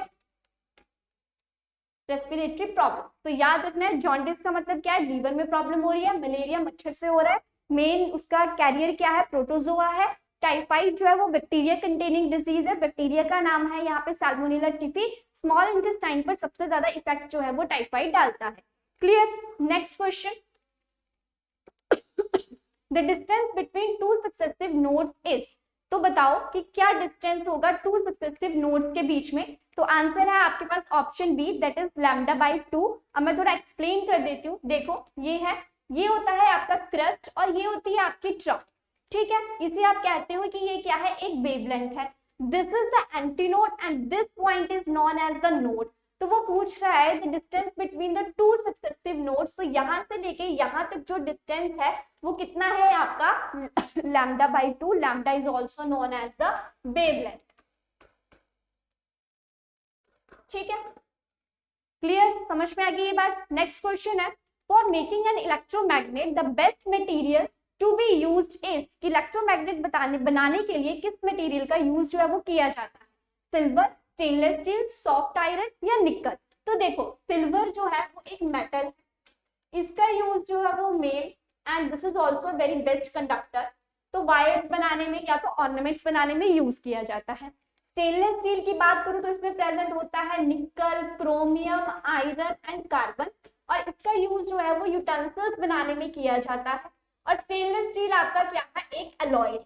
रेस्पिरेटरी प्रॉब्लम। तो याद रखना है जॉन्डिस का मतलब क्या है, लीवर में प्रॉब्लम हो रही है, मलेरिया मच्छर से हो रहा है, मेन उसका कैरियर क्या है, प्रोटोजोआ है। टाइफाइड जो है वो बैक्टीरिया कंटेनिंग डिजीज है, बैक्टीरिया का नाम है यहाँ पे सैल्मोनेला टिफी। स्मॉल इंटेस्टाइन पर सबसे ज्यादा इफेक्ट जो है वो टाइफाइड डालता है। Clear? Next question, the distance between two successive nodes is, तो बताओ कि क्या डिस्टेंस होगा टू सक्सेसिव नोड्स के बीच में। तो आंसर है आपके पास option B, that is lambda by 2। अब मैं थोड़ा एक्सप्लेन कर देती हूँ। देखो ये है, ये होता है आपका क्रस्ट और ये होती है आपकी ट्रफ, ठीक है। इसे आप कहते हो कि ये क्या है, एक वेवलेंथ है। This is the antinode and this point is known as the node. तो वो पूछ रहा है the distance between the two successive nodes, तो यहाँ से लेके यहाँ तक जो डिस्टेंस है वो कितना है आपका, lambda by 2। Lambda is also known as the wavelength, ठीक है। क्लियर? समझ में आ गई ये बात? नेक्स्ट क्वेश्चन है, for making an electromagnet the best material to be used is, electromagnet बनाने के लिए किस मटेरियल का यूज जो है वो किया जाता है, silver, stainless steel, soft iron या निकल। तो देखो सिल्वर जो है वो एक मेटल है, इसका यूज जो है वो मेल, and this is also very best conductor. तो वायर्स बनाने में या तो ऑर्नामेंट्स बनाने में यूज किया जाता है। स्टेनलेस स्टील की बात करूं तो इसमें प्रेजेंट होता है निकल, क्रोमियम, आयरन एंड कार्बन, और इसका यूज जो है वो यूटेंसिल्स बनाने में किया जाता है। और स्टेनलेस स्टील आपका क्या है, एक अलॉय,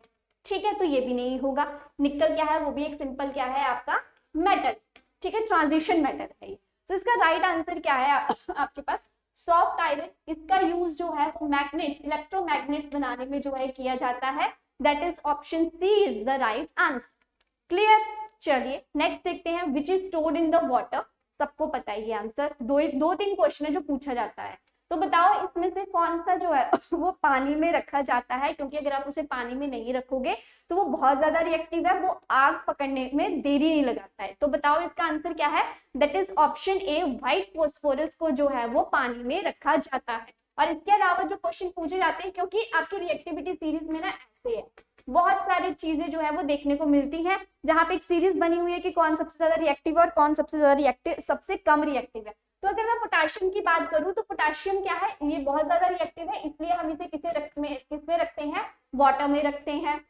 ठीक है, तो ये भी नहीं होगा। निकल क्या है, वो भी एक सिंपल क्या है आपका मेटल, ठीक है, ट्रांजिशन मेटल है। तो इसका राइट आंसर क्या है आपके पास, सॉफ्ट आयरन। इसका यूज जो है वो मैग्नेट्स, इलेक्ट्रोमैग्नेट्स बनाने में जो है किया जाता है। That is option C is the right answer. Clear. चलिए नेक्स्ट देखते हैं, which is stored in the water. सबको पता है ये आंसर, दो तीन क्वेश्चन है जो पूछा जाता है। तो बताओ इसमें से कौन सा जो है वो पानी में रखा जाता है, क्योंकि अगर आप उसे पानी में नहीं रखोगे तो वो बहुत ज्यादा रिएक्टिव है, वो आग पकड़ने में देरी नहीं लगाता है। तो बताओ इसका आंसर क्या है, that is option A, white phosphorus को जो है वो पानी में रखा जाता है। और इसके अलावा जो क्वेश्चन पूछे जाते हैं, क्योंकि आपकी रिएक्टिविटी सीरीज में ना ऐसे है, बहुत सारी चीजें जो है वो देखने को मिलती हैं, जहां पे एक सीरीज बनी हुई है कि कौन सबसे ज्यादा रिएक्टिव है और कौन सबसे ज्यादा रिएक्टिव, सबसे कम रिएक्टिव है। तो अगर मैं पोटेशियम की बात करूं तो पोटेशियम क्या है, ये बहुत ज्यादा रिएक्टिव है, इसलिए हम इसे किसमें रखते हैं, वाटर में रखते हैं।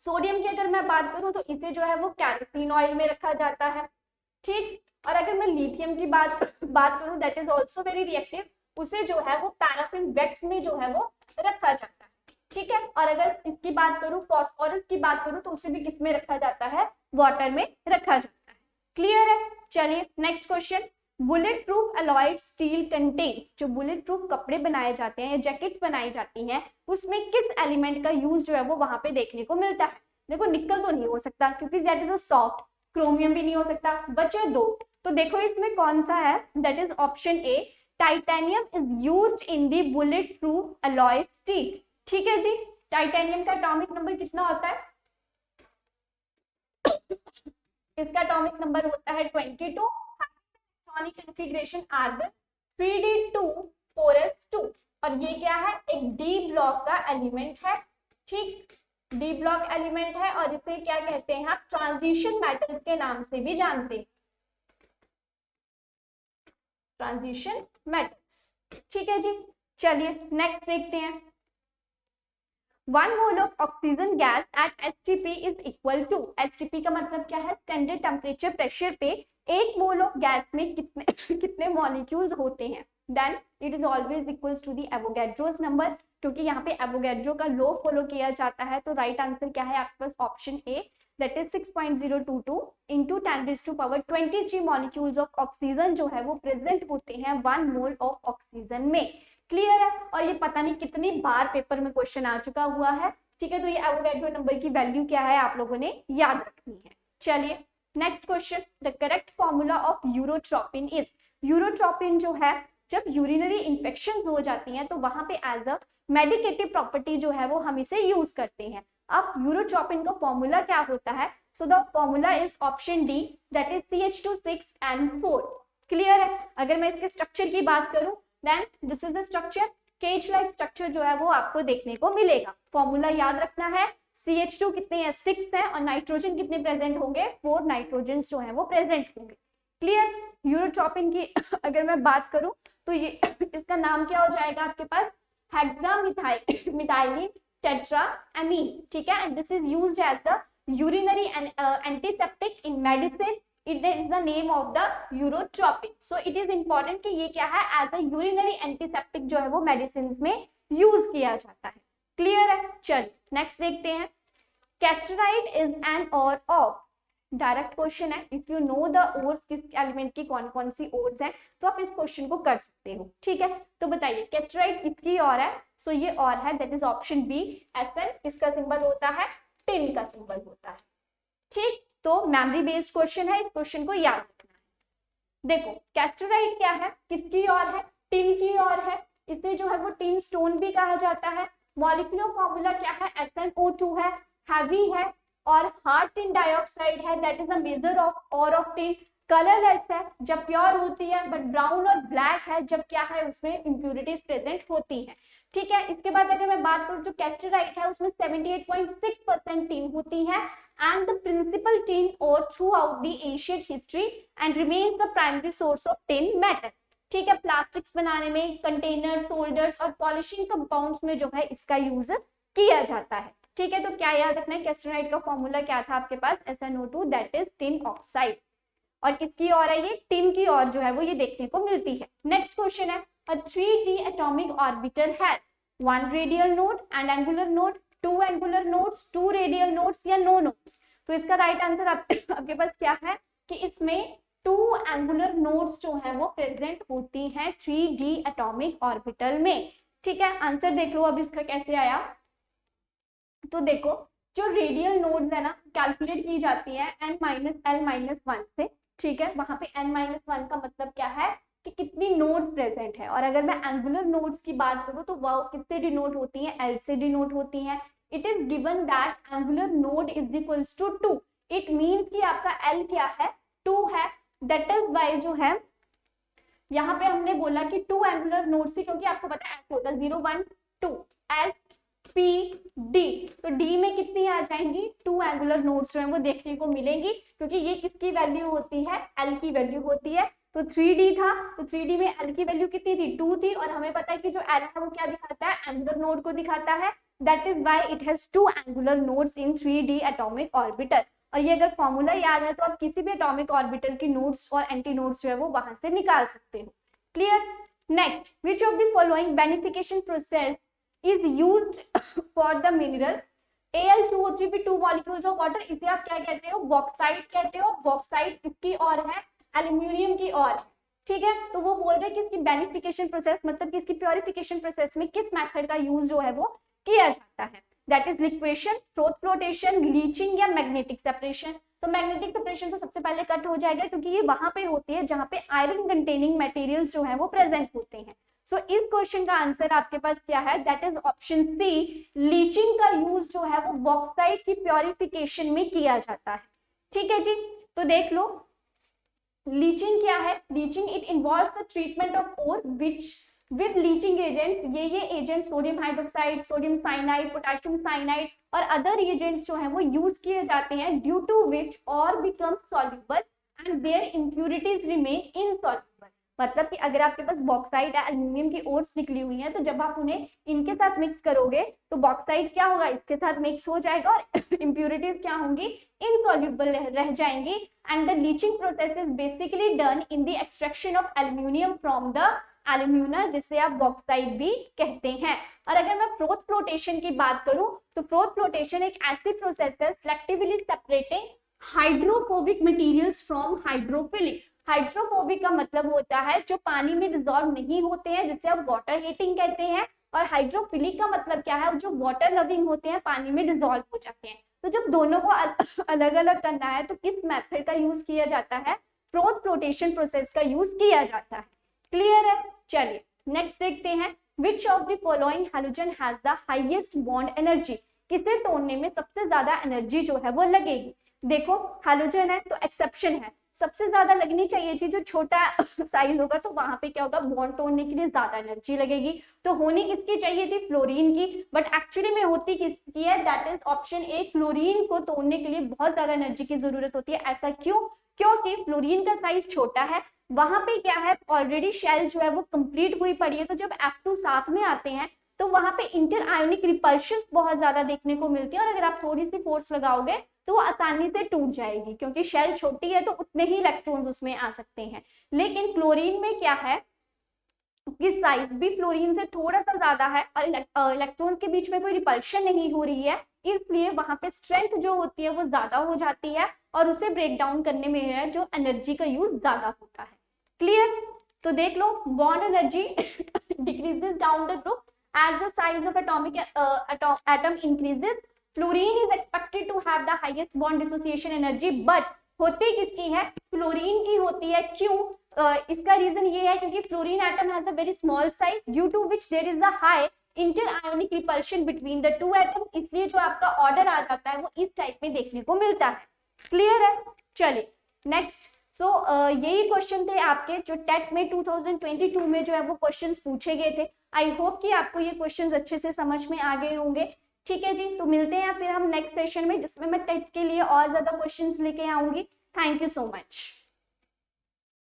सोडियम की अगर मैं बात करूं तो इसे जो है वो कैरोसिन ऑयल में रखा जाता है। ठीक। और अगर मैं लिथियम की बात करूं, that is also very reactive, उसे जो है वो पैराफिन वैक्स में जो है वो रखा जाता है। ठीक है। और अगर इसकी बात करूं, फॉस्फोरस की बात करूं, तो उसे भी किसमें रखा जाता है, वाटर में रखा जाता है। क्लियर है। चलिए next question, bullet proof alloyed steel contains, जो बुलेट प्रूफ कपड़े बनाए जाते हैं या जैकेट्स बनाई जाती हैं, उसमें किस एलिमेंट का यूज जो है वो वहां पे देखने को मिलता है। देखो निकल तो नहीं हो सकता क्योंकि that is a soft, chromium भी नहीं हो सकता, बचे दो। तो देखो इसमें कौन सा है, that is option A, titanium is used in the bullet proof alloy steel. ठीक है जी। टाइटेनियम का एटॉमिक नंबर कितना होता है, इसका एटॉमिक नंबर होता है 22, इलेक्ट्रॉनिक कॉन्फ़िगरेशन आर्गन 3d2 और ये क्या है, एक डी ब्लॉक का एलिमेंट है। ठीक, डी ब्लॉक एलिमेंट है और इसे क्या कहते हैं, आप ट्रांजिशन मेटल्स के नाम से भी जानते हैं, ट्रांजिशन मेटल्स। ठीक है जी। चलिए नेक्स्ट देखते हैं, 1 mole of oxygen gas at STP is equal to, STP का मतलब क्या है, स्टैंडर्ड टेम्परेचर प्रेशर पे 1 मोल ऑफ गैस में कितने मॉलिक्यूल्स होते हैं, then it is always equals to the Avogadro's number. क्योंकि यहाँ पे एवोगैड्रो का लॉ फॉलो किया जाता है, तो राइट आंसर क्या है आपके पास, option A, that is 6.022 into 10⁻23 molecules of oxygen जो है वो प्रेजेंट होते हैं 1 मोल ऑफ ऑक्सीजन में। क्लियर है। और ये पता नहीं कितनी बार पेपर में क्वेश्चन आ चुका हुआ है। ठीक है। तो ये एवोगैड्रो नंबर की वैल्यू क्या है आप लोगों ने याद रखनी है। चलिए next question, the correct formula of urotropin is, urotropin जो है, जब यूरिनरी इंफेक्शन हो जाती हैं तो वहां पे एज अ मेडिकेटिव प्रॉपर्टी जो है वो हम इसे यूज करते हैं। अब यूरोट्रोपिन का फॉर्मूला क्या होता है, so the formula is option D, that is CH2 6N4। Clear है। अगर मैं इसके स्ट्रक्चर की बात करूं, then this is the structure, cage like structure जो है वो आपको देखने को मिलेगा। फॉर्मूला याद रखना है, CH2 कितने हैं, 6 है, और नाइट्रोजन कितने प्रेजेंट होंगे, 4 नाइट्रोजन जो है वो प्रेजेंट होंगे। क्लियर। यूरोट्रोपिन की अगर मैं बात करूं तो ये इसका नाम क्या हो जाएगा आपके पास, हेक्सामिथाइलिन टेट्राएमीन। ठीक है। And this is used as the urinary antiseptic in medicine, it is the name of the urotropin. so it is important कि ये क्या है, as a urinary antiseptic जो है वो मेडिसिन में यूज किया जाता है। क्लियर है। चलिए नेक्स्ट देखते हैं, cassiterite is an ore of, direct question है, if you know the ores, किस एलिमेंट की कौन कौन सी ओर्स है, तो आप इस क्वेश्चन को कर सकते हो। ठीक है। तो बताइए कैस्टराइट किसकी ओर है, सो ये ओर है, that is option B, Sn। किसका सिंबल होता है, टिन का सिंबल होता है। ठीक। तो मेमोरी बेस्ड क्वेश्चन है, इस क्वेश्चन को याद रखना है। देखो कैस्टराइट क्या है, किसकी ओर है, टिन की ओर है, इसे जो है वो टिन स्टोन भी कहा जाता है। मॉलिक्यूलर फॉर्मूला क्या है, SnO2 है, हैवी है, और हार्ड टिन डाइऑक्साइड है, that is a measure of और ऑफ टिन। कलरलेस है जब प्योर होती है, बट ब्राउन और ब्लैक है जब क्या है, उसमें इंप्यूरिटीज प्रेजेंट होती है। ठीक है। इसके बाद अगर मैं बात करूं, जो कैस्टराइट है उसमें 78.6% टिन होती है, and the principal tin ore throughout the ancient history and remains the primary source of tin metal। ठीक है। प्लास्टिक्स बनाने में, कंटेनर्स, होल्डर्स और पॉलिशिंग कंपाउंड्स में जो है इसका यूज किया जाता है। ठीक है। तो क्या याद रखना है, कैस्टराइट का फॉर्मूला क्या था आपके पास, SnO2, that is tin oxide. और किसकी ओर है, ये टिन की ओर जो है वो ये देखने को मिलती है। नेक्स्ट क्वेश्चन है, a 3d atomic orbital has 1 radial node and angular node, 2 angular nodes, 2 radial nodes या no nodes। तो इसका राइट आंसर आपके पास क्या है कि इसमें 2 एंगुलर नोड्स जो है वो प्रेजेंट होती हैं 3d एटॉमिक ऑर्बिटल में। ठीक है। आंसर देख लो अब इसका कैसे आया, तो देखो जो रेडियल नोड्स है ना कैलकुलेट की जाती है n-l-1 से, ठीक है। वहां पे n-1 का मतलब क्या है कि कितनी नोड्स प्रेजेंट है। और अगर मैं एंगुलर नोड्स की बात करूं तो वो किससे डिनोट होती है, l से डिनोट होती है। It is given that angular node is equals to 2। It means कि आपका l क्या है, 2 है। दैट इज वाई जो है यहाँ पे हमने बोला कि 2 एंगुलर नोड्स थी, क्योंकि आपको पता है ऐसे होता है 0 1 2 एस पी डी। तो डी में कितनी आ जाएंगी, 2 एंगुलर नोड्स जो है वो देखने को मिलेंगी, क्योंकि ये किसकी वैल्यू होती है, एल की वैल्यू होती है। तो 3D था, तो 3D में एल की वैल्यू कितनी थी, 2 थी। और हमें पता है कि जो एल है वो क्या दिखाता है, एंगुलर नोड को दिखाता है। That is why it has 2 angular nodes in 3D atomic orbital. और ये अगर फॉर्मूला याद है तो आप किसी भी एटॉमिक ऑर्बिटल की नोड्स और एंटी नोड्स जो है वो वहां से निकाल सकते हो। Clear. Next, which of the following beneficiation process is used for the mineral Al2O3 molecules of water. इसे आप क्या कहते हो, बॉक्साइट कहते हो। बॉक्साइट किसकी और है, एल्यूमिनियम की और, ठीक है। तो वो बोल रहे हैं कि इसकी बेनिफिकेशन प्रोसेस मतलब कि इसकी प्योरिफिकेशन प्रोसेस में किस मेथड का यूज जो है वो किया जाता है। That is liquation, flotation, leaching या मैग्नेटिक सेपरेशन। तो मैग्नेटिक सेपरेशन तो सबसे पहले कट हो जाएगा, क्योंकि ये वहां पे होती है जहां पे आयरन कंटेनिंग मटेरियल्स जो है वो प्रेजेंट होते हैं। सो इस क्वेश्चन का आंसर आपके पास क्या है, that is option C. Leaching का यूज जो है वो बॉक्साइट की प्योरिफिकेशन में किया जाता है, ठीक है जी। तो देख लो लीचिंग क्या है, leaching it involves the treatment of ore which with leaching agent. ये agent sodium hydroxide, sodium cyanide, potassium cyanide और अदर एजेंट्स जो है वो यूज किए जाते हैं, due to which ore become soluble and their impurities remain insoluble. मतलब कि अगर आपके पास बॉक्साइट है, एल्यूमिनियम की ओर्स निकली हुई हैं, तो जब आप उन्हें इनके साथ मिक्स करोगे तो बॉक्साइट क्या होगा, इसके साथ मिक्स हो जाएगा और इंप्यूरिटीज क्या होंगी, इनसॉल्युबल रह जाएंगी। And the leaching process is basically done in the extraction of aluminium from the alumina, जिसे आप बॉक्साइट भी कहते हैं। और अगर मैं फ्रोथ फ्लोटेशन की बात करूं तो फ्रोथ फ्लोटेशन एक ऐसी प्रोसेस है selectively separating hydrophobic materials from hydrophilic. Hydrophobic का मतलब होता है जो पानी में डिसॉल्व नहीं होते हैं, जिसे आप वाटर हीटिंग कहते हैं। और हाइड्रोफिलिक का मतलब क्या है, जो वाटर लविंग होते हैं, पानी में डिसॉल्व हो जाते हैं। तो जब दोनों को अलग अलग करना है तो किस मेथड का यूज किया जाता है, फ्रोथ फ्लोटेशन प्रोसेस का यूज किया जाता है। क्लियर है। चलिए नेक्स्ट देखते हैं, which of the following halogen has the highest bond energy. किसे तोड़ने में सबसे ज्यादा एनर्जी जो है वो लगेगी। देखो हैलोजन है तो एक्सेप्शन है, सबसे ज्यादा लगनी चाहिए थी। जो छोटा साइज होगा तो वहां पे क्या होगा, बॉन्ड तोड़ने के लिए ज्यादा एनर्जी लगेगी। तो होनी किसकी चाहिए थी, फ्लोरीन की। बट एक्चुअली में होती किसकी है, that is option A. Fluorine को तोड़ने के लिए बहुत ज्यादा एनर्जी की जरूरत होती है। ऐसा क्यों, क्योंकि फ्लोरीन का साइज छोटा है, वहां पे क्या है, ऑलरेडी शेल जो है वो कंप्लीट हुई पड़ी है। तो जब F2 साथ में आते हैं तो वहां पे इंटर आयोनिक रिपल्शन बहुत ज्यादा देखने को मिलती है। और अगर आप थोड़ी सी फोर्स लगाओगे तो वो आसानी से टूट जाएगी, क्योंकि शेल छोटी है तो उतने ही इलेक्ट्रॉन्स उसमें आ सकते हैं। लेकिन क्लोरीन में क्या है कि साइज भी फ्लोरीन से थोड़ा सा ज्यादा है और इलेक्ट्रॉन के बीच में कोई रिपल्शन नहीं हो रही है, इसलिए वहां पे स्ट्रेंथ जो होती है वो ज्यादा हो जाती है और उसे ब्रेक डाउन करने में है जो एनर्जी का यूज ज्यादा होता है। क्लियर। तो देख लो bond energy decreases down the group as the size of atomic atom increases. Fluorine is expected to have the highest bond dissociation energy, but होती किसकी है, फ्लोरीन की होती है। क्यों, इसका रीजन ये है क्योंकि fluorine atom has a very small size due to which there is a high inter ionic repulsion between the two atom, इसलिए जो आपका ऑर्डर आ जाता है वो इस टाइप में देखने को मिलता है। क्लियर है। चलिए नेक्स्ट। सो यही क्वेश्चन थे आपके जो टेट में 2022 में जो है वो क्वेश्चंस पूछे गए थे। आई होप कि आपको ये क्वेश्चंस अच्छे से समझ में आ गए होंगे। ठीक है जी, तो मिलते हैं फिर हम नेक्स्ट सेशन में, जिसमें मैं टेट के लिए और ज्यादा क्वेश्चंस लेके आऊंगी। Thank you so much.